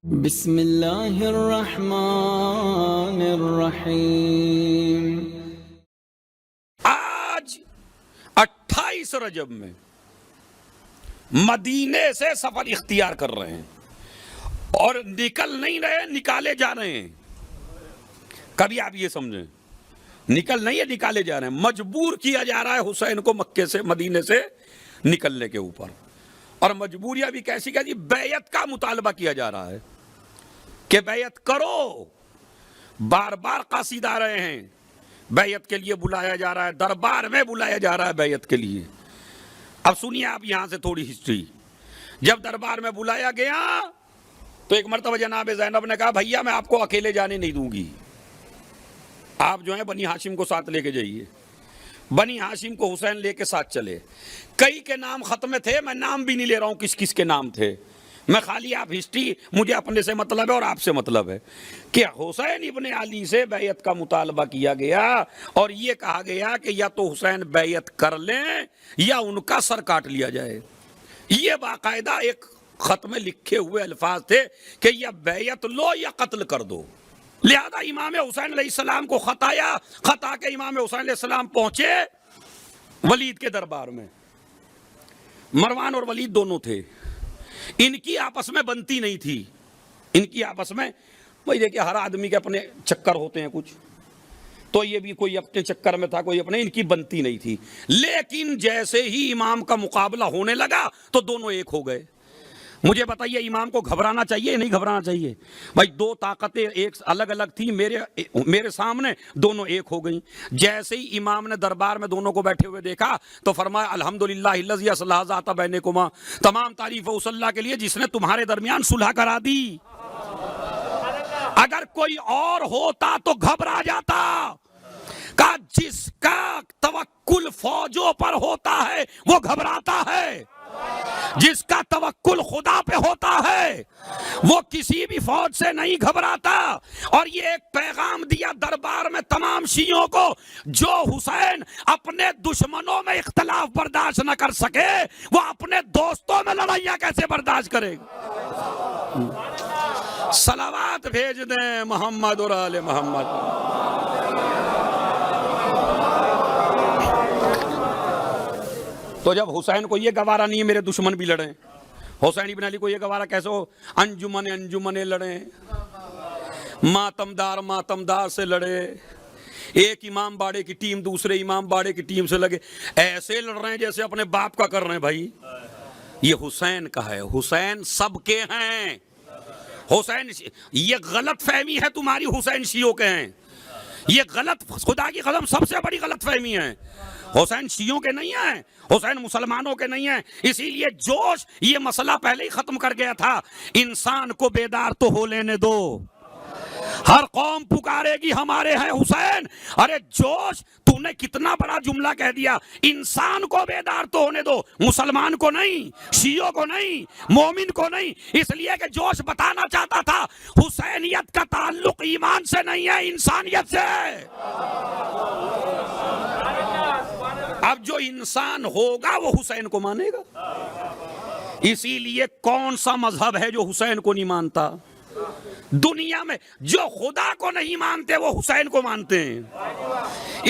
بسم اللہ الرحمن الرحیم۔ آج 28 رجب میں مدینے سے سفر اختیار کر رہے ہیں اور نکل نہیں رہے، نکالے جا رہے ہیں۔ کبھی آپ یہ سمجھیں، نکل نہیں ہے، نکالے جا رہے ہیں۔ مجبور کیا جا رہا ہے حسین کو مکے سے، مدینے سے نکلنے کے اوپر، اور مجبوریاں بھی کیسی کہ بیعت کا مطالبہ کیا جا رہا ہے کہ بیعت کرو۔ بار بار قاصد آ رہے ہیں، بیعت کے لیے بلایا جا رہا ہے، دربار میں بلایا جا رہا ہے بیعت کے لیے۔ اب سنیے آپ یہاں سے تھوڑی ہسٹری۔ جب دربار میں بلایا گیا تو ایک مرتبہ جناب زینب نے کہا بھیا میں آپ کو اکیلے جانے نہیں دوں گی، آپ جو ہیں بنی ہاشم کو ساتھ لے کے جائیے۔ بنی ہاشم کو حسین لے کے ساتھ چلے۔ کئی کے نام ختم تھے، میں نام بھی نہیں لے رہا ہوں کس کس کے نام تھے، میں خالی آپ ہسٹری، مجھے اپنے سے مطلب ہے اور آپ سے مطلب ہے کہ حسین ابن علی سے بیعت کا مطالبہ کیا گیا اور یہ کہا گیا کہ یا تو حسین بیعت کر لیں یا ان کا سر کاٹ لیا جائے۔ یہ باقاعدہ ایک خط میں لکھے ہوئے الفاظ تھے کہ یا بیعت لو یا قتل کر دو۔ لہذا امام حسین علیہ السلام کو خط آیا، خط آ کے امام حسین علیہ السلام پہنچے ولید کے دربار میں۔ مروان اور ولید دونوں تھے، ان کی آپس میں بنتی نہیں تھی، ان کی آپس میں، وہی دیکھیں ہر آدمی کے اپنے چکر ہوتے ہیں کچھ، تو یہ بھی کوئی اپنے چکر میں تھا، کوئی اپنے، ان کی بنتی نہیں تھی۔ لیکن جیسے ہی امام کا مقابلہ ہونے لگا تو دونوں ایک ہو گئے۔ مجھے بتائیے امام کو گھبرانا چاہیے یا نہیں گھبرانا چاہیے؟ بھائی دو طاقتیں ایک الگ الگ تھیں، میرے سامنے دونوں ایک ہو گئیں۔ جیسے ہی امام نے دربار میں دونوں کو بیٹھے ہوئے دیکھا تو فرمایا الحمدللہ الذی اصلح ذات بینکما، تمام تعریف اس اللہ کے لیے جس نے تمہارے درمیان صلح کرا دی۔ اگر کوئی اور ہوتا تو گھبرا جاتا۔ کہ جس کا توکل فوجوں پر ہوتا ہے وہ گھبراتا ہے، جس کا توکل خدا پہ ہوتا ہے وہ کسی بھی فوج سے نہیں گھبراتا۔ اور یہ ایک پیغام دیا دربار میں تمام شیعوں کو، جو حسین اپنے دشمنوں میں اختلاف برداشت نہ کر سکے وہ اپنے دوستوں میں لڑائیاں کیسے برداشت کرے گا؟ صلوات بھیج دیں محمد اور آل محمد۔ تو جب حسین کو یہ گوارا نہیں ہے میرے دشمن بھی لڑیں، حسین ابن علی کو یہ گوارا کیسے ہو انجمن لڑیں، ماتمدار سے لڑے، ایک امام باڑے کی ٹیم دوسرے امام باڑے کی ٹیم سے لگے، ایسے لڑ رہے ہیں جیسے اپنے باپ کا کر رہے ہیں۔ بھائی یہ حسین کا ہے، حسین سب کے ہیں۔ حسین، یہ غلط فہمی ہے تمہاری، حسین شیعوں کے ہیں، یہ غلط، خدا کی قسم سب سے بڑی غلط فہمی ہے۔ حسین شیعوں کے نہیں ہیں، حسین مسلمانوں کے نہیں ہیں۔ اسی لیے جوش یہ مسئلہ پہلے ہی ختم کر گیا تھا، انسان کو بیدار تو ہو لینے دو، ہر قوم پکارے گی ہمارے ہیں حسین۔ ارے جوش، تو نے کتنا بڑا جملہ کہہ دیا، انسان کو بیدار تو ہونے دو، مسلمان کو نہیں، شیعوں کو نہیں، مومن کو نہیں۔ اس لیے کہ جوش بتانا چاہتا تھا حسینیت کا تعلق ایمان سے نہیں ہے، انسانیت سے ہے۔ اب جو انسان ہوگا وہ حسین کو مانے گا۔ اسی لیے کون سا مذہب ہے جو حسین کو نہیں مانتا؟ دنیا میں جو خدا کو نہیں مانتے وہ حسین کو مانتے ہیں۔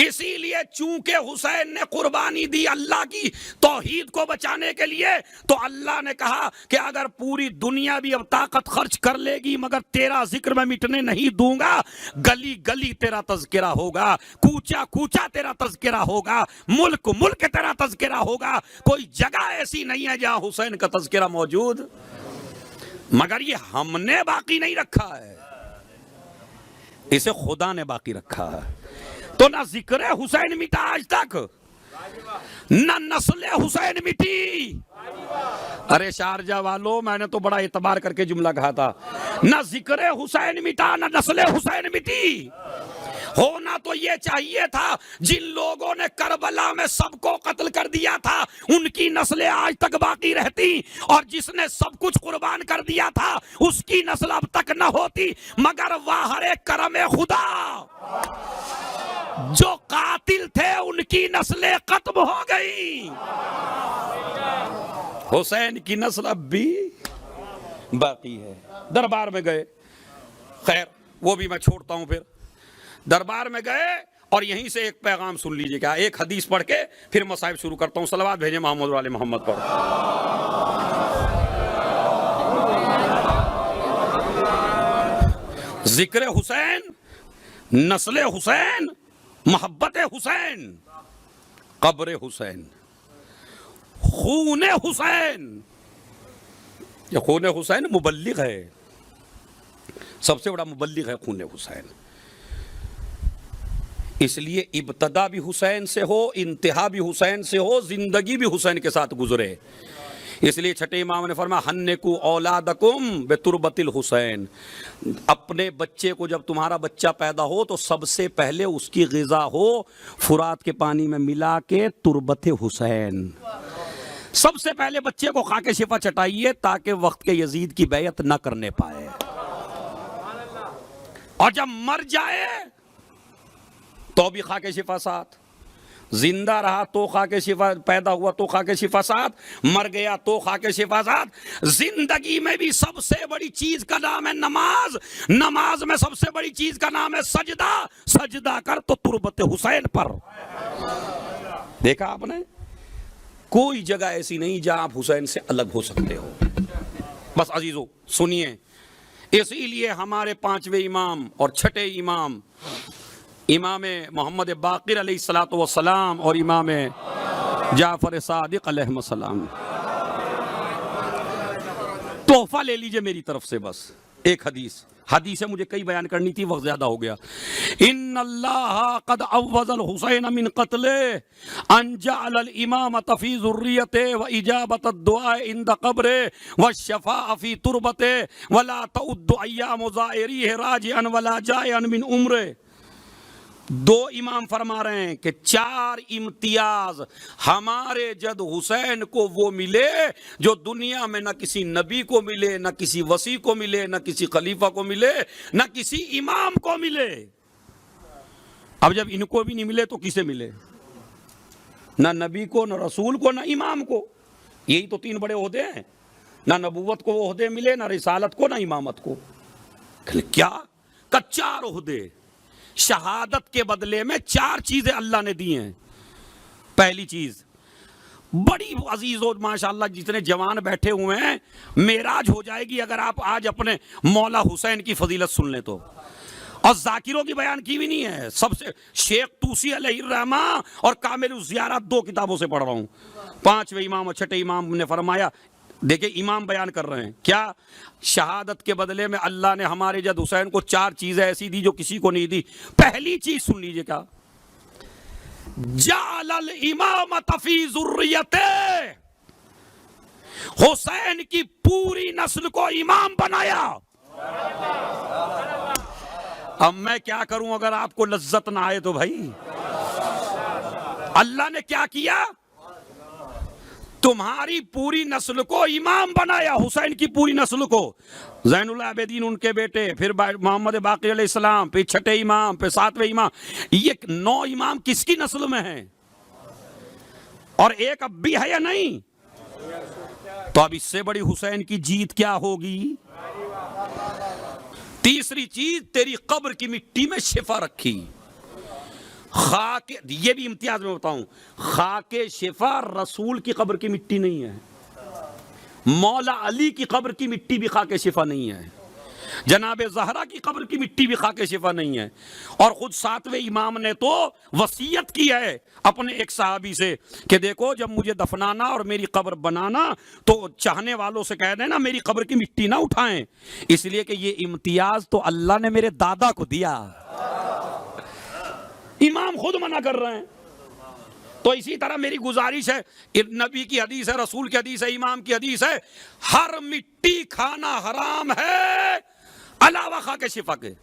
اسی لیے چونکہ حسین نے قربانی دی اللہ کی توحید کو بچانے کے لیے، تو اللہ نے کہا کہ اگر پوری دنیا بھی اب طاقت خرچ کر لے گی مگر تیرا ذکر میں مٹنے نہیں دوں گا۔ گلی گلی تیرا تذکرہ ہوگا، کوچا کوچا تیرا تذکرہ ہوگا، ملک ملک تیرا تذکرہ ہوگا۔ کوئی جگہ ایسی نہیں ہے جہاں حسین کا تذکرہ موجود، مگر یہ ہم نے باقی نہیں رکھا ہے، اسے خدا نے باقی رکھا ہے۔ تو نہ ذکر حسین مٹا آج تک، نہ نسل حسین مٹی۔ ارے شارجہ والو، میں نے تو بڑا اعتبار کر کے جملہ کہا تھا، نہ ذکر حسین مٹا نہ نسل حسین مٹی۔ ہونا تو یہ چاہیے تھا جن لوگوں نے کربلا میں سب کو قتل کر دیا تھا ان کی نسلیں آج تک باقی رہتی، اور جس نے سب کچھ قربان کر دیا تھا اس کی نسل اب تک نہ ہوتی، مگر واہر کرم خدا جو قاتل تھے ان کی نسلیں ختم ہو گئی۔ حسین کی نسل اب بھی باقی ہے. دربار میں گئے, خیر وہ بھی میں چھوڑتا ہوں. پھر دربار میں گئے اور یہیں سے ایک پیغام سن لیجیے گا, ایک حدیث پڑھ کے پھر مصائب شروع کرتا ہوں. صلوات بھیجیں محمد والے محمد پر. ذکر حسین, نسل حسین, محبت حسین, قبر حسین, خون حسین. یہ خون حسین مبلغ ہے, سب سے بڑا مبلغ ہے خون حسین. اس لیے ابتدا بھی حسین سے ہو, انتہا بھی حسین سے ہو, زندگی بھی حسین کے ساتھ گزرے. اس لیے چھٹے امام نے فرمایا ہنکو اولادکم بتربت الحسین. اپنے بچے کو جب تمہارا بچہ پیدا ہو تو سب سے پہلے اس کی غذا ہو فرات کے پانی میں ملا کے تربت حسین. سب سے پہلے بچے کو خاک شفا چٹائیے تاکہ وقت کے یزید کی بیعت نہ کرنے پائے, اور جب مر جائے تو بھی خاک شفا ساتھ. زندہ رہا تو خاک شفا, پیدا ہوا تو خاک شفا ساتھ, مر گیا تو خاک شفا ساتھ. زندگی میں بھی سب سے بڑی چیز کا نام ہے نماز, نماز میں سب سے بڑی چیز کا نام ہے سجدہ, سجدہ کر تو تربت حسین پر. دیکھا آپ نے, کوئی جگہ ایسی نہیں جہاں آپ حسین سے الگ ہو سکتے ہو. بس عزیزو سنیے, اسی لیے ہمارے پانچویں امام اور چھٹے امام, امام محمد باقر علیہ الصلوۃ والسلام اور امام جعفر صادق علیہ السلام, تحفہ لے لیجئے میری طرف سے. بس ایک حدیث ہے, مجھے کئی بیان کرنی تھی, وقت زیادہ ہو گیا. ان اللہ قد عوض الحسین من قتلہ ان جعل الامامۃ فی ذریتہ واجابۃ الدعاء عند قبرہ والشفاء فی تربتہ ولا تعد ایام زائریہ راجعا ولا جائعا من عمرہ. دو امام فرما رہے ہیں کہ 4 امتیاز ہمارے جد حسین کو وہ ملے جو دنیا میں نہ کسی نبی کو ملے, نہ کسی وصی کو ملے, نہ کسی خلیفہ کو ملے, نہ کسی امام کو ملے. اب جب ان کو بھی نہیں ملے تو کسے ملے؟ نہ نبی کو, نہ رسول کو, نہ امام کو. یہی تو 3 بڑے عہدے ہیں. نہ نبوت کو وہ عہدے ملے, نہ رسالت کو, نہ امامت کو. کیا 4 عہدے. شہادت کے بدلے میں 4 چیزیں اللہ نے دی ہیں. پہلی چیز بڑی عزیز ہو, ماشاءاللہ جتنے جوان بیٹھے ہوئے ہیں, معراج ہو جائے گی اگر آپ آج اپنے مولا حسین کی فضیلت سن لیں تو. اور ذاکروں کی بیان کی بھی نہیں ہے. سب سے شیخ طوسی علیہ الرحمہ اور کامل الزیارت 2 کتابوں سے پڑھ رہا ہوں. 5ویں امام اور چھٹے امام نے فرمایا, دیکھیں امام بیان کر رہے ہیں کیا, شہادت کے بدلے میں اللہ نے ہمارے جد حسین کو 4 چیزیں ایسی دی جو کسی کو نہیں دی. پہلی چیز سن لیجئے, کیا جعل الامامۃ فی ذریتہ, حسین کی پوری نسل کو امام بنایا. اب میں کیا کروں اگر آپ کو لذت نہ آئے تو بھائی, اللہ نے کیا کیا, تمہاری پوری نسل کو امام بنایا. حسین کی پوری نسل کو, زین العابدین ان کے بیٹے, پھر محمد باقر علیہ السلام, پھر چھٹے امام, پھر 7ویں امام. یہ 9 امام کس کی نسل میں ہیں, اور ایک اب بھی ہے یا نہیں؟ تو اب اس سے بڑی حسین کی جیت کیا ہوگی؟ تیسری چیز, تیری قبر کی مٹی میں شفا رکھی. خاک, یہ بھی امتیاز میں بتاؤں, خاک شفا رسول کی قبر کی مٹی نہیں ہے, مولا علی کی قبر کی مٹی بھی خاک شفا نہیں ہے, جناب زہرا کی قبر کی مٹی بھی خاک شفا نہیں ہے. اور خود 7ویں امام نے تو وصیت کی ہے اپنے ایک صحابی سے کہ دیکھو جب مجھے دفنانا اور میری قبر بنانا تو چاہنے والوں سے کہہ دینا میری قبر کی مٹی نہ اٹھائیں, اس لیے کہ یہ امتیاز تو اللہ نے میرے دادا کو دیا. امام خود منع کر رہے ہیں. تو اسی طرح میری گزارش ہے, نبی کی حدیث ہے, رسول کی حدیث ہے, امام کی حدیث ہے, ہر مٹی کھانا حرام ہے علاوہ خاک شفا کے.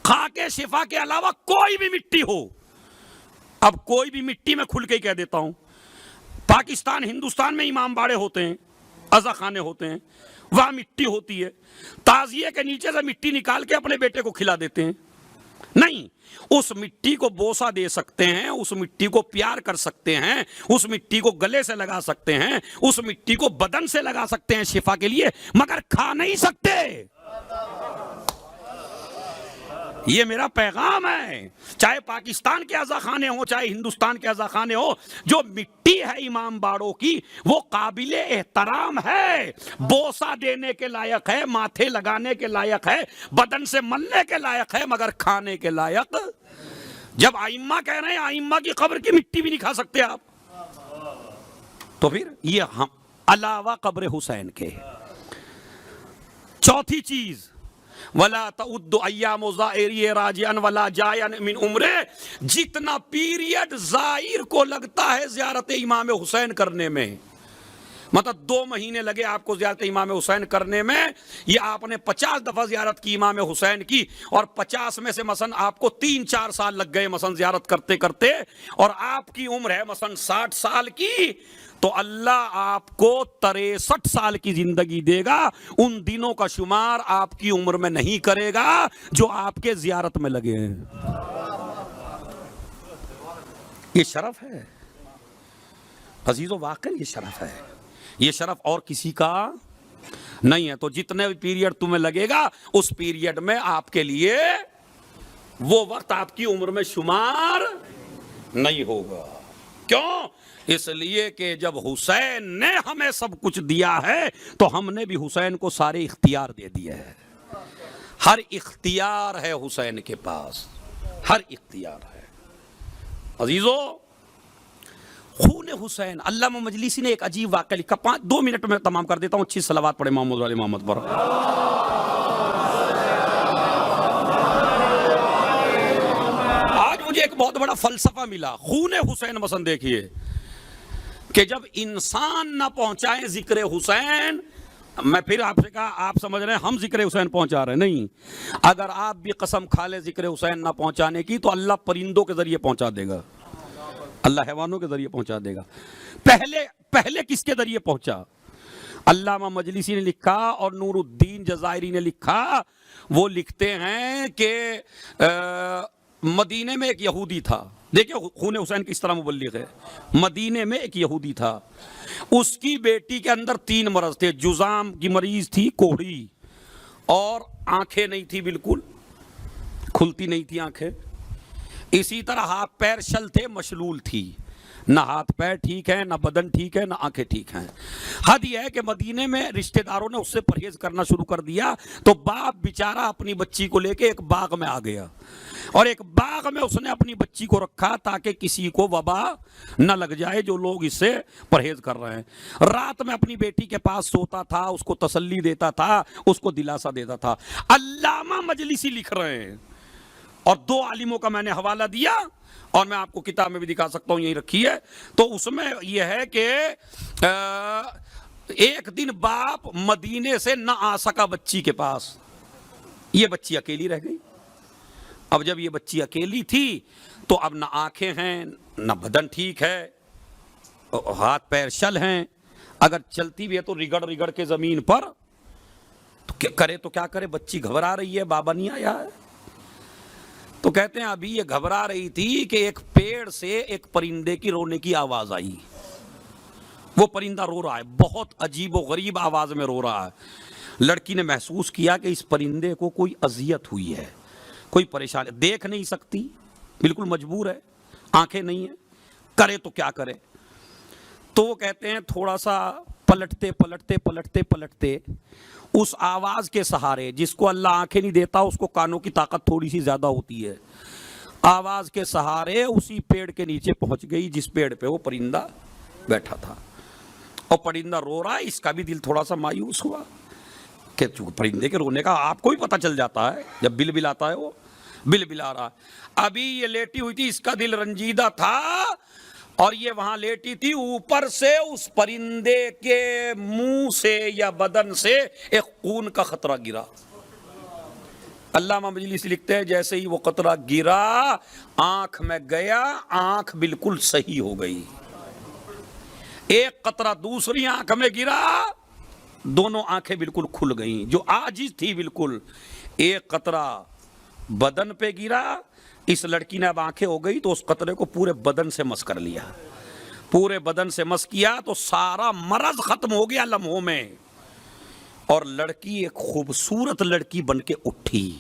خاک شفا کے علاوہ کوئی بھی مٹی ہو. اب کوئی بھی مٹی میں کھل کے ہی کہہ دیتا ہوں, پاکستان ہندوستان میں امام باڑے ہوتے ہیں, عزا خانے ہوتے ہیں, وہاں مٹی ہوتی ہے, تعزیے کے نیچے سے مٹی نکال کے اپنے بیٹے کو کھلا دیتے ہیں. نہیں، اس مٹی کو بوسہ دے سکتے ہیں، اس مٹی کو پیار کر سکتے ہیں، اس مٹی کو گلے سے لگا سکتے ہیں، اس مٹی کو بدن سے لگا سکتے ہیں شفا کے لیے، مگر کھا نہیں سکتے۔ یہ میرا پیغام ہے، چاہے پاکستان کے عزا خانے ہوں، چاہے ہندوستان کے عزا خانے ہوں، جو مٹی ہے امام باڑوں کی وہ قابل احترام ہے، بوسہ دینے کے لائق ہے، ماتھے لگانے کے لائق ہے، بدن سے ملنے کے لائق ہے، مگر کھانے کے لائق۔ جب ائمہ کہہ رہے ہیں ائمہ کی قبر کی مٹی بھی نہیں کھا سکتے آپ، تو پھر یہ ہم علاوہ قبر حسین کے۔ چوتھی چیز، وَلَا تَعُدُّ أَيَّامُ زَائِرِهِ رَاجِعًا وَلَا جَائِعًا مِنْ عُمْرِهِ، جتنا پیریڈ زائر کو لگتا ہے زیارت امام حسین کرنے میں، مطلب 2 مہینے لگے آپ کو زیارت امام حسین کرنے میں، یہ آپ نے 50 دفعہ زیارت کی امام حسین کی، اور 50 میں سے مثلا آپ کو 3-4 سال لگ گئے مثلا زیارت کرتے کرتے، اور آپ کی عمر ہے مثلا 60 سال کی، تو اللہ آپ کو 63 سال کی زندگی دے گا، ان دنوں کا شمار آپ کی عمر میں نہیں کرے گا جو آپ کے زیارت میں لگے ہیں۔ یہ شرف ہے عزیزو، واقعی یہ شرف ہے، یہ شرف اور کسی کا نہیں ہے۔ تو جتنے بھی پیریڈ تمہیں لگے گا اس پیریڈ میں آپ کے لیے وہ وقت آپ کی عمر میں شمار نہیں ہوگا۔ کیوں؟ اس لیے کہ جب حسین نے ہمیں سب کچھ دیا ہے تو ہم نے بھی حسین کو سارے اختیار دے دیے ہیں۔ ہر اختیار ہے حسین کے پاس، ہر اختیار ہے۔ عزیزو، خون حسین، علامہ مجلسی نے ایک عجیب واقعہ لکھا، 2 منٹ میں تمام کر دیتا ہوں، اچھی صلوات پڑھے محمد علی محمد پر۔ آج مجھے ایک بہت بڑا فلسفہ ملا خون حسین مثلا، دیکھیے کہ جب انسان نہ پہنچائیں ذکر حسین، میں پھر آپ سے کہا، آپ سمجھ رہے ہیں ہم ذکر حسین پہنچا رہے ہیں، نہیں، اگر آپ بھی قسم کھا لیں ذکر حسین نہ پہنچانے کی تو اللہ پرندوں کے ذریعے پہنچا دے گا، اللہ حیوانوں کے ذریعے پہنچا دے گا۔ پہلے کس کے ذریعے پہنچا؟ علامہ مجلسی نے لکھا اور نور الدین جزائری نے لکھا، وہ لکھتے ہیں کہ مدینے میں ایک یہودی تھا، دیکھیں خون حسین کس طرح مبلغ ہے۔ مدینے میں ایک یہودی تھا، اس کی بیٹی کے اندر 3 مرض تھے، جزام کی مریض تھی، کوڑھی، اور آنکھیں نہیں تھی، بالکل کھلتی نہیں تھی آنکھیں، اسی طرح ہاتھ پیر شل تھے، مشلول تھی، نہ ہاتھ پیر ٹھیک ہے، نہ بدن ٹھیک ہے، نہ آنکھیں ٹھیک ہیں۔ حد یہ ہے کہ مدینے میں رشتہ داروں نے اس سے پرہیز کرنا شروع کر دیا، تو باپ بیچارہ اپنی بچی کو لے کے ایک باغ میں آ گیا، اور ایک باغ میں اس نے اپنی بچی کو رکھا تاکہ کسی کو وبا نہ لگ جائے جو لوگ اس سے پرہیز کر رہے ہیں۔ رات میں اپنی بیٹی کے پاس سوتا تھا، اس کو تسلی دیتا تھا، اس کو دلاسا دیتا تھا۔ علامہ مجلسی لکھ رہے ہیں، اور 2 عالموں کا میں نے حوالہ دیا، اور میں آپ کو کتاب میں بھی دکھا سکتا ہوں، یہی رکھی ہے، تو اس میں یہ ہے کہ ایک دن باپ مدینے سے نہ آ سکا بچی کے پاس، یہ بچی اکیلی رہ گئی۔ اب جب یہ بچی اکیلی تھی تو اب نہ آنکھیں ہیں، نہ بدن ٹھیک ہے، ہاتھ پیر شل ہیں، اگر چلتی بھی ہے تو رگڑ رگڑ کے زمین پر، تو کیا کرے، بچی گھبرا رہی ہے، بابا نہیں آیا ہے۔ تو کہتے ہیں ابھی یہ گھبرا رہی تھی کہ ایک پیڑ سے ایک پرندے کی رونے کی آواز آئی، وہ پرندہ رو رہا ہے، بہت عجیب و غریب آواز میں رو رہا ہے۔ لڑکی نے محسوس کیا کہ اس پرندے کو کوئی اذیت ہوئی ہے، کوئی پریشانی، دیکھ نہیں سکتی، بالکل مجبور ہے، آنکھیں نہیں ہیں، کرے تو کیا کرے۔ تو وہ کہتے ہیں تھوڑا سا پلٹتے پلٹتے پلٹتے پلٹتے اس آواز کے سہارے، جس کو اللہ آنکھیں نہیں دیتا اس کو کانوں کی طاقت تھوڑی سی زیادہ ہوتی ہے، آواز کے سہارے اسی پیڑ کے نیچے پہنچ گئی جس پیڑ پہ وہ پرندہ بیٹھا تھا، اور پرندہ رو رہا ہے۔ اس کا بھی دل تھوڑا سا مایوس ہوا کہ پرندے کے رونے کا آپ کو بھی پتہ چل جاتا ہے، جب بل بل آتا ہے وہ بل بلا رہا ہے۔ ابھی یہ لیٹی ہوئی تھی، اس کا دل رنجیدہ تھا، اور یہ وہاں لیٹی تھی، اوپر سے اس پرندے کے منہ سے یا بدن سے ایک خون کا قطرہ گرا۔ علامہ مجلسی لکھتے ہیں جیسے ہی وہ قطرہ گرا آنکھ میں گیا، آنکھ بالکل صحیح ہو گئی۔ ایک قطرہ دوسری آنکھ میں گرا، دونوں آنکھیں بالکل کھل گئیں، جو عاجز تھی بالکل۔ ایک قطرہ بدن پہ گرا, اس لڑکی نے اب آنکھیں ہو گئی تو اس قطرے کو پورے بدن سے مس کر لیا, پورے بدن سے مس کیا تو سارا مرض ختم ہو گیا لمحوں میں, اور لڑکی ایک خوبصورت لڑکی بن کے اٹھی.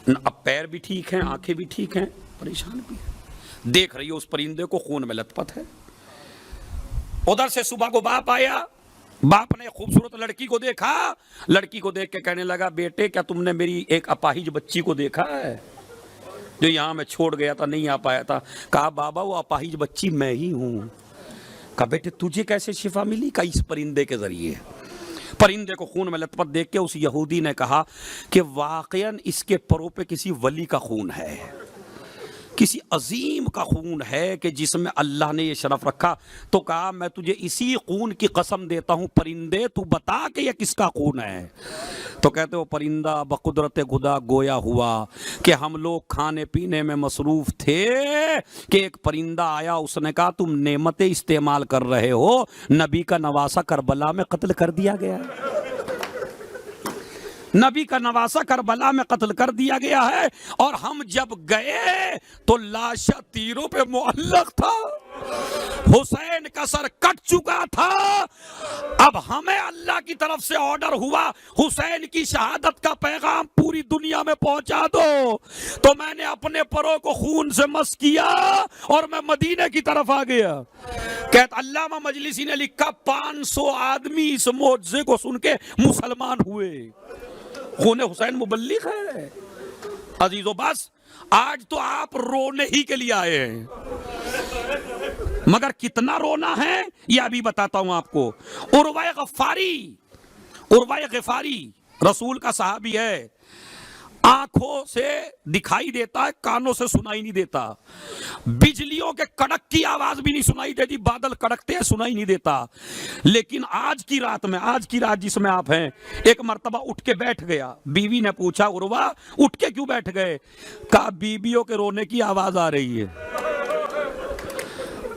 اب پیر بھی ٹھیک ہیں, آنکھیں بھی ٹھیک ہیں, پریشان بھی ہے, دیکھ رہی ہے اس پرندے کو خون میں لت پت ہے. ادھر سے صبح کو باپ آیا, باپ نے خوبصورت لڑکی کو دیکھا, لڑکی کو دیکھ کے کہنے لگا بیٹے کیا تم نے میری ایک اپاہج بچی کو دیکھا ہے جو یہاں میں چھوڑ گیا تھا, نہیں آ پایا تھا. کہا بابا وہ اپاہج بچی میں ہی ہوں. کہا بیٹے تجھے کیسے شفا ملی؟ کہا اس پرندے کے ذریعے. پرندے کو خون میں لت پت دیکھ کے اس یہودی نے کہا کہ واقعاً اس کے پروں پہ کسی ولی کا خون ہے, کسی عظیم کا خون ہے کہ جس میں اللہ نے یہ شرف رکھا. تو کہا میں تجھے اسی خون کی قسم دیتا ہوں پرندے, تو بتا کہ یہ کس کا خون ہے. تو کہتے وہ پرندہ بقدرت خدا گویا ہوا کہ ہم لوگ کھانے پینے میں مصروف تھے کہ ایک پرندہ آیا, اس نے کہا تم نعمتیں استعمال کر رہے ہو, نبی کا نواسہ کربلا میں قتل کر دیا گیا, نبی کا نواسہ کربلا میں قتل کر دیا گیا ہے, اور ہم جب گئے تو لاشا تیروں پہ معلق تھا, حسین کا سر کٹ چکا تھا. اب ہمیں اللہ کی طرف سے آرڈر ہوا حسین کی شہادت کا پیغام پوری دنیا میں پہنچا دو. تو میں نے اپنے پروں کو خون سے مس کیا اور میں مدینے کی طرف آ گیا. کہتا علامہ مجلسی نے لکھا 500 آدمی اس معجزے کو سن کے مسلمان ہوئے. خون حسین مبلغ ہے عزیزو. بس آج تو آپ رونے ہی کے لیے آئے ہیں, مگر کتنا رونا ہے یہ ابھی بتاتا ہوں آپ کو. عروہ غفاری رسول کا صحابی ہے, آنکھوں سے دکھائی دیتا ہے, کانوں سے سنائی نہیں دیتا, بجلیوں کے کڑک کی آواز بھی نہیں سنائی دیتی, بادل کڑکتے ہیں سنائی نہیں دیتا. لیکن آج کی رات جس میں آپ ہیں, ایک مرتبہ اٹھ کے بیٹھ گیا. بیوی نے پوچھا عروہ اٹھ کے کیوں بیٹھ گئے؟ کہا بیویوں کے رونے کی آواز آ رہی ہے.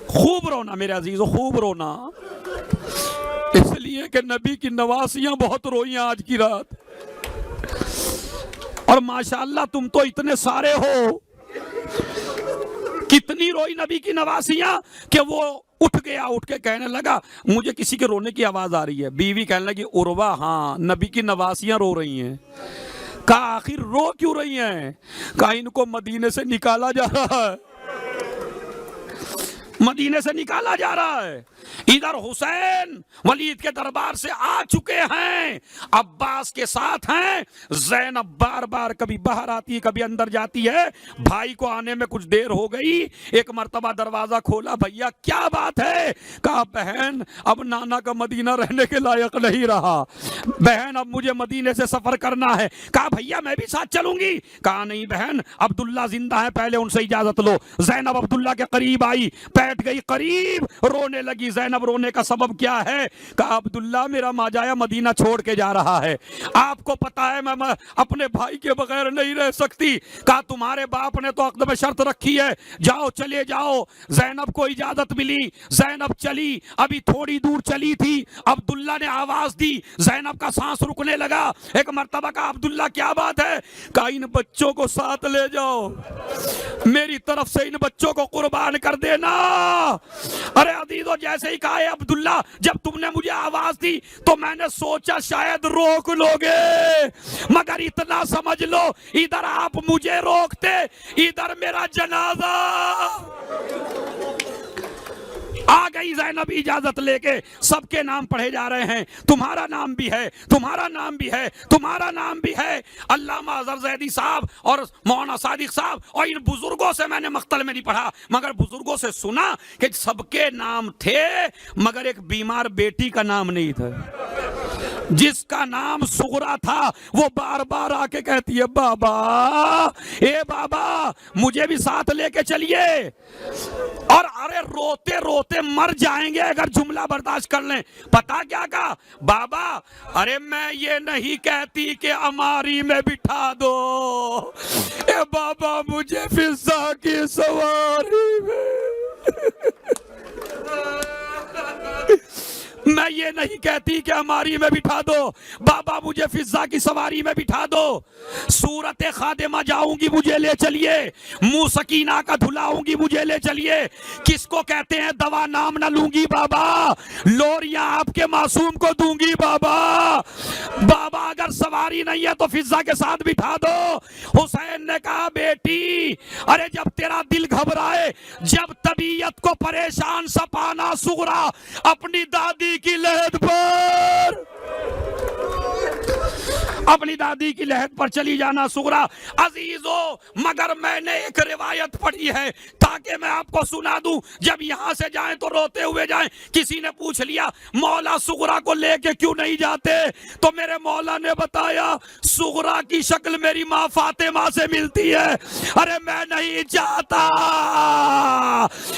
خوب رونا میرے عزیزو, خوب رونا, اس لیے کہ نبی کی نواسیاں بہت روئی آج کی رات. اور ماشاءاللہ تم تو اتنے سارے ہو, کتنی روئی نبی کی نواسیاں کہ وہ اٹھ گیا, اٹھ کے کہنے لگا مجھے کسی کے رونے کی آواز آ رہی ہے. بیوی کہنے لگی عروہ ہاں نبی کی نواسیاں رو رہی ہیں. کہا آخر رو کیوں رہی ہیں؟ کہا ان کو مدینے سے نکالا جا رہا ہے, مدینے سے نکالا جا رہا ہے. ادھر حسین ولید کے دربار سے آ چکے ہیں, عباس کے ساتھ ہیں. زینب بار بار کبھی باہر آتی ہے کبھی اندر جاتی ہے. بھائی کو آنے میں کچھ دیر ہو گئی, ایک مرتبہ دروازہ کھولا, بھیا کیا بات ہے؟ کہا بہن اب نانا کا مدینہ رہنے کے لائق نہیں رہا, بہن اب مجھے مدینے سے سفر کرنا ہے. کہا بھیا میں بھی ساتھ چلوں گی. کہا نہیں بہن عبداللہ زندہ ہے, پہلے ان سے اجازت لو. زینب عبداللہ کے قریب آئی, بیٹھ گئی قریب, رونے لگی. زینب رونے کا سبب کیا ہے؟ کہا عبداللہ میرا ماجایا مدینہ چھوڑ کے جا رہا ہے, آپ کو پتا ہے میں اپنے بھائی کے بغیر نہیں رہ سکتی. کہا تمہارے باپ نے تو عقد میں شرط رکھی ہے, جاؤ چلے جاؤ. زینب کو اجازت ملی, زینب چلی. ابھی تھوڑی دور چلی تھی, عبداللہ نے آواز دی, زینب کا سانس رکنے لگا. ایک مرتبہ کہا عبداللہ کیا بات ہے؟ کہا ان بچوں کو ساتھ لے جاؤ, میری طرف سے ان بچوں کو قربان کر دینا. ارے عزیزو جیسے ہی کہا ہے عبداللہ, جب تم نے مجھے آواز دی تو میں نے سوچا شاید روک لوگے, مگر اتنا سمجھ لو ادھر آپ مجھے روکتے, ادھر میرا جنازہ. آ گئی زینب اجازت لے کے, سب کے نام پڑھے جا رہے ہیں, تمہارا نام بھی ہے, تمہارا نام بھی ہے, تمہارا نام بھی ہے. علامہ اظہر زیدی صاحب اور مولانا صادق صاحب اور ان بزرگوں سے میں نے مقتل میں نہیں پڑھا, مگر بزرگوں سے سنا کہ سب کے نام تھے, مگر ایک بیمار بیٹی کا نام نہیں تھا. جس کا نام سغرا تھا وہ بار بار آ کے کہتی ہے بابا, اے بابا مجھے بھی ساتھ لے کے چلیے. اور ارے روتے روتے مر جائیں گے اگر جملہ برداشت کر لیں. پتا کیا کہا؟ بابا ارے میں یہ نہیں کہتی کہ اماری میں بٹھا دو, اے بابا مجھے فضا کی سواری میں. میں یہ نہیں کہتی کہ ہماری میں بٹھا دو، بابا مجھے فضا کی سواری میں بٹھا دو، صورت خادمہ جاؤں گی مجھے لے چلیے، منہ سکینہ کا دھلاؤں گی مجھے لے چلیے، کس کو کہتے ہیں دوا نام نہ لوں گی بابا، لوریاں آپ کے معصوم کو دوں گی بابا، بابا اگر سواری نہیں ہے تو فضا کے ساتھ بٹھا دو۔ حسین نے کہا بیٹی ارے جب تیرا دل گھبرائے، جب طبیعت کو پریشان سا پانا صغرا اپنی دادی کی لحد پر، اپنی دادی کی لحد پر چلی جانا صغرا۔ عزیزو مگر میں نے ایک روایت پڑھی ہے تاکہ میں آپ کو سنا دوں، جب یہاں سے جائیں تو روتے ہوئے جائیں۔ کسی نے پوچھ لیا مولا صغرا کو لے کے کیوں نہیں جاتے، تو میرے مولا نے بتایا صغرا کی شکل میری ماں فاطمہ سے ملتی ہے، ارے میں نہیں چاہتا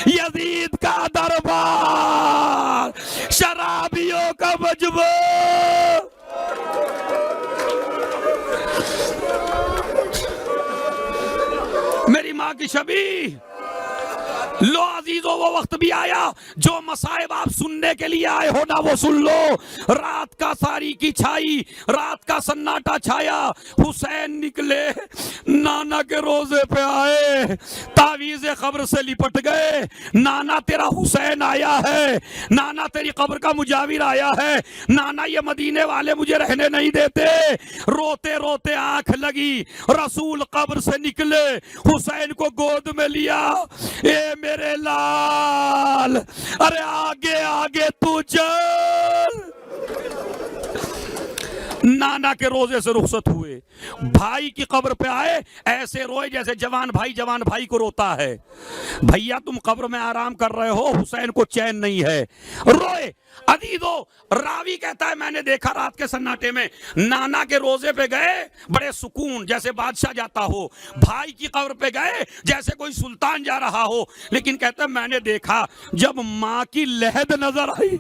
یزید کا دربار، شرابیوں کا مجمع، میری ماں کی شبیہ۔ لو عزیزو وہ وقت بھی آیا، جو مصائب آپ سننے کے لیے آئے ہو نا وہ سن لو۔ رات کا تاریکی چھائی، رات کا سناٹا چھایا، حسین نکلے، نانا کے روزے پہ آئے، تعویذ قبر سے لپٹ گئے، نانا تیرا حسین آیا ہے، نانا تیری قبر کا مجاور آیا ہے، نانا یہ مدینے والے مجھے رہنے نہیں دیتے، روتے روتے آنکھ لگی، رسول قبر سے نکلے، حسین کو گود میں لیا، اے میرے لال ارے آگے آگے تو چل۔ نانا کے روزے سے رخصت ہوئے، بھائی کی قبر پہ آئے، ایسے روئے جیسے جوان بھائی کو روتا ہے، بھیا تم قبر میں آرام کر رہے ہو، حسین کو چین نہیں ہے، روئے۔ عزیزو راوی کہتا ہے میں نے دیکھا رات کے سناٹے میں نانا کے روزے پہ گئے بڑے سکون جیسے بادشاہ جاتا ہو، بھائی کی قبر پہ گئے جیسے کوئی سلطان جا رہا ہو، لیکن کہتا ہے میں نے دیکھا جب ماں کی لحد نظر آئی،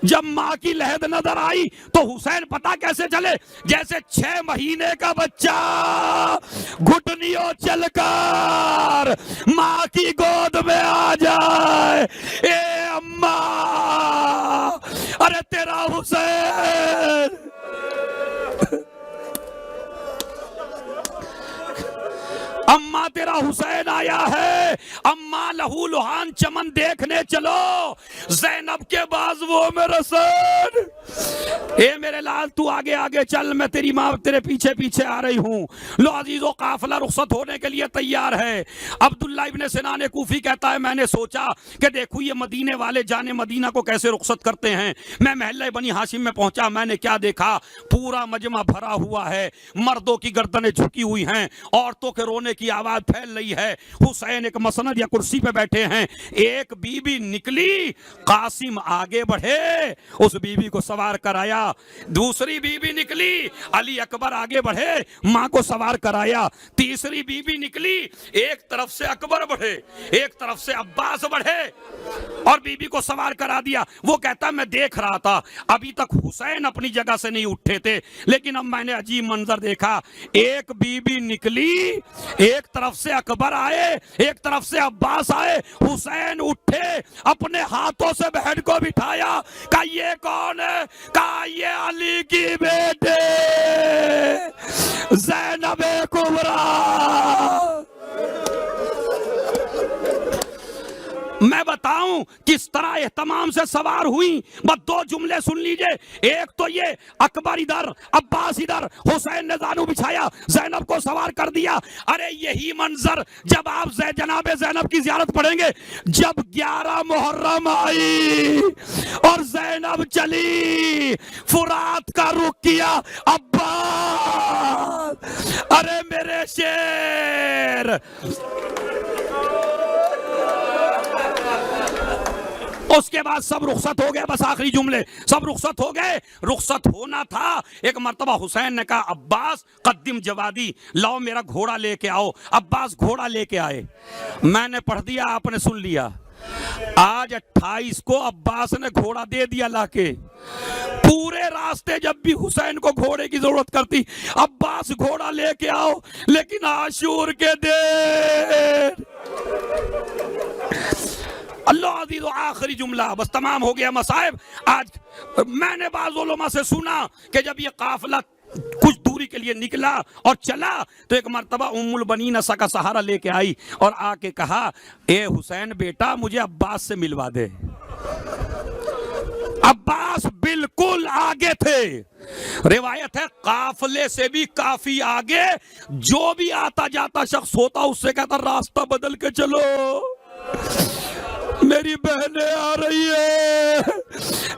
جب ماں کی لحد نظر آئی تو حسین پتہ کیسے چلے، جیسے 6 مہینے کا بچہ گھٹنیوں چل کر ماں کی گود میں آ جائے، اے اماں ارے تیرا حسین، اماں تیرا حسین آیا ہے، اماں لہو لہان چمن دیکھنے چلو، زینب کے بازووں میں رسن، اے میرے لال تو آگے آگے چل، میں تیری ماں تیرے پیچھے پیچھے آ رہی ہوں۔ لو عزیزو قافلہ رخصت ہونے کے لیے تیار ہے۔ عبداللہ ابن سنان کوفی کہتا ہے میں نے سوچا کہ دیکھو یہ مدینے والے جانے مدینہ کو کیسے رخصت کرتے ہیں، میں محلہ بنی ہاشم میں پہنچا، میں نے کیا دیکھا، پورا مجمع بھرا ہوا ہے، مردوں کی گردنیں جھکی ہوئی ہیں، عورتوں کے رونے کی آواز پھیل رہی ہے، حسین ایک مسند یا کرسی پہ بیٹھے ہیں، ایک بی بی نکلی، قاسم آگے بڑھے، اس بی بی کو سوار کرایا، دوسری بی بی نکلی، علی اکبر آگے بڑھے، ماں کو سوار کرایا، تیسری بی بی نکلی، ایک طرف سے اکبر بڑھے، ایک طرف سے عباس بڑھے، اور بی بی کو سوار کرا دیا۔ وہ کہتا میں دیکھ رہا تھا ابھی تک حسین اپنی جگہ سے نہیں اٹھے تھے، لیکن اب میں نے عجیب منظر دیکھا، ایک بی بی نکلی، ایک طرف سے اکبر آئے، ایک طرف سے عباس آئے، حسین اٹھے، اپنے ہاتھوں سے بہن کو بٹھایا، کہا یہ کون ہے، کہا یہ علی کی بیٹے زینب کبریٰ۔ میں بتاؤں کس طرح اہتمام سے سوار ہوئی، بس 2 جملے سن لیجئے، ایک تو یہ اکبر ادھر عباس ادھر، حسین نے زانو بچھایا، زینب کو سوار کر دیا۔ ارے یہی منظر جب آپ جناب زینب کی زیارت پڑھیں گے، جب 11 محرم آئی اور زینب چلی، فرات کا رخ کیا، عباس ارے میرے شیر، اس کے بعد سب رخصت ہو گئے، بس آخری جملے، سب رخصت ہو گئے، رخصت ہونا تھا۔ ایک مرتبہ حسین نے کہا عباس قدم جوادی، لاؤ میرا گھوڑا لے کے آؤ، عباس گھوڑا لے کے آئے، میں نے پڑھ دیا، آپ نے سن لیا۔ آج 28 کو عباس نے گھوڑا دے دیا لا کے، پورے راستے جب بھی حسین کو گھوڑے کی ضرورت کرتی، عباس گھوڑا لے کے آؤ، لیکن عاشور کے دن اللہ عزیز، آخری جملہ بس تمام ہو گیا مصائب. آج میں نے بعض علماء سے سنا کہ جب یہ قافلہ کچھ دوری کے لیے نکلا اور چلا تو ایک مرتبہ ام البنین اسا کا سہارا لے کے آئی اور آ کے کہا اے حسین بیٹا مجھے عباس سے ملوا دے. عباس بالکل آگے تھے. روایت ہے قافلے سے بھی کافی آگے. جو بھی آتا جاتا شخص ہوتا اس سے کہتا راستہ بدل کے چلو، میری بہنیں آ رہی ہے.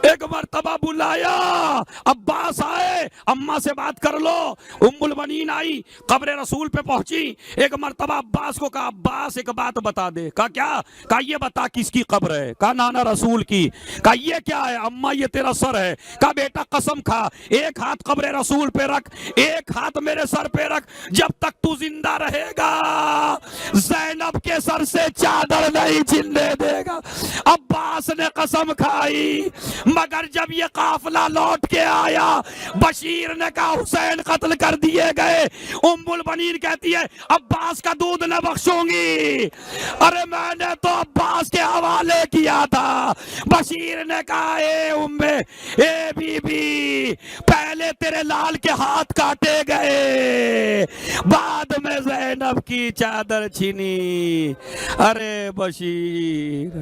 ایک مرتبہ بلایا، عباس آئے، اماں سے بات کر لو. ام البنین آئی، قبر رسول پہ پہنچی. ایک مرتبہ عباس کو کہا عباس ایک بات بتا دے. کہا کیا؟ کہا یہ بتا کس کی قبر ہے؟ کہا نانا رسول کی. کہا یہ کیا ہے؟ اماں یہ تیرا سر ہے. کہا بیٹا قسم کھا، ایک ہاتھ قبر رسول پہ رکھ، ایک ہاتھ میرے سر پہ رکھ، جب تک تو زندہ رہے گا زینب کے سر سے چادر نہیں چھننے دے گا. عباس نے قسم کھائی. مگر جب یہ قافلہ لوٹ کے آیا بشیر نے کہا حسین قتل کر دیے گئے. ام البنین کہتی ہے عباس کا دودھ نہ بخشوں گی. ارے میں نے تو عباس کے حوالے کیا تھا. بشیر نے کہا اے بی بی، پہلے تیرے لال کے ہاتھ کاٹے گئے، بعد میں زینب کی چادر چھینی. ارے بشیر